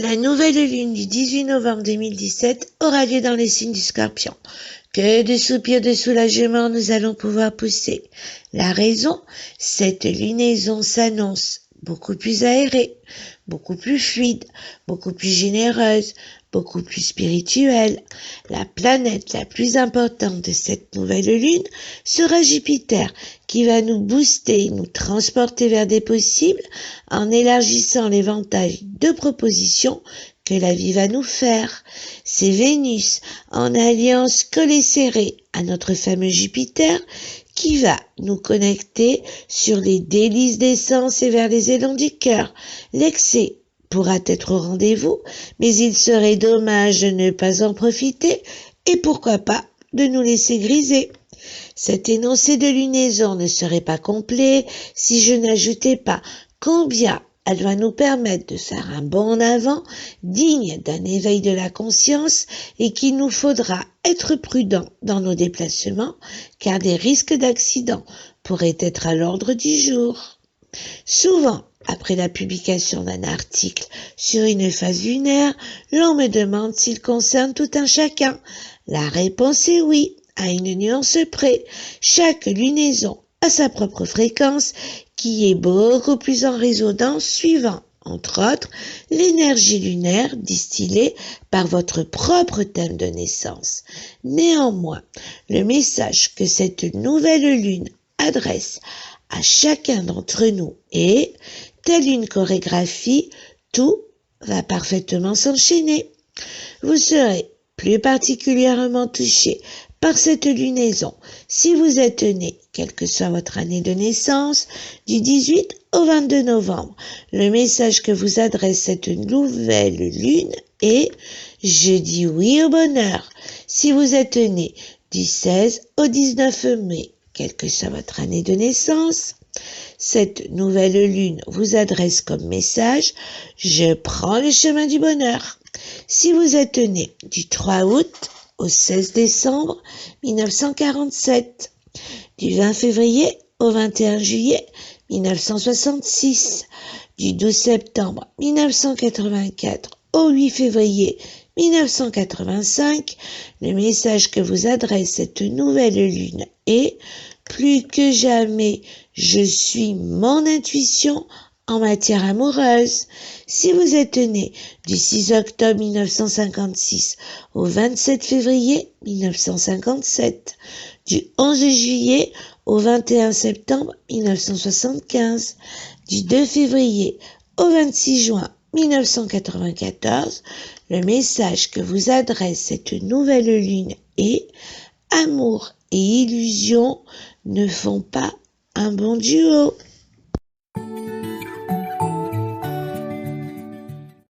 La nouvelle lune du 18 novembre 2017 aura lieu dans les signes du Scorpion. Que de soupirs de soulagement nous allons pouvoir pousser. La raison, cette lunaison s'annonce beaucoup plus aérée, beaucoup plus fluide, beaucoup plus généreuse, beaucoup plus spirituelle. La planète la plus importante de cette nouvelle lune sera Jupiter, qui va nous booster, nous transporter vers des possibles en élargissant l'éventail de propositions que la vie va nous faire. C'est Vénus, en alliance collée serrée à notre fameux Jupiter, qui va nous connecter sur les délices des sens et vers les élans du cœur. L'excès pourra être au rendez-vous, mais il serait dommage de ne pas en profiter et pourquoi pas de nous laisser griser. Cet énoncé de lunaison ne serait pas complet si je n'ajoutais pas combien elle va nous permettre de faire un bond en avant digne d'un éveil de la conscience et qu'il nous faudra être prudent dans nos déplacements car des risques d'accident pourraient être à l'ordre du jour. Souvent, après la publication d'un article sur une phase lunaire, l'on me demande s'il concerne tout un chacun. La réponse est oui, à une nuance près. Chaque lunaison a sa propre fréquence qui est beaucoup plus en résonance suivant, entre autres, l'énergie lunaire distillée par votre propre thème de naissance. Néanmoins, le message que cette nouvelle lune adresse à chacun d'entre nous est, telle une chorégraphie, tout va parfaitement s'enchaîner. Vous serez plus particulièrement touché par cette lunaison si vous êtes né, quelle que soit votre année de naissance, du 18 au 22 novembre. Le message que vous adresse cette nouvelle lune est « Je dis oui au bonheur ». Si vous êtes né du 16 au 19 mai, quelle que soit votre année de naissance, cette nouvelle lune vous adresse comme message « Je prends le chemin du bonheur ». Si vous êtes né du 3 août au 16 décembre 1947, du 20 février au 21 juillet 1966, du 12 septembre 1984 au 8 février 1985, le message que vous adresse cette nouvelle lune est « Plus que jamais, je suis mon intuition en matière amoureuse ». Si vous êtes né du 6 octobre 1956 au 27 février 1957, du 11 juillet au 21 septembre 1975, du 2 février au 26 juin 1994, le message que vous adresse cette nouvelle lune est « Amour et illusion ne font pas un bon duo ».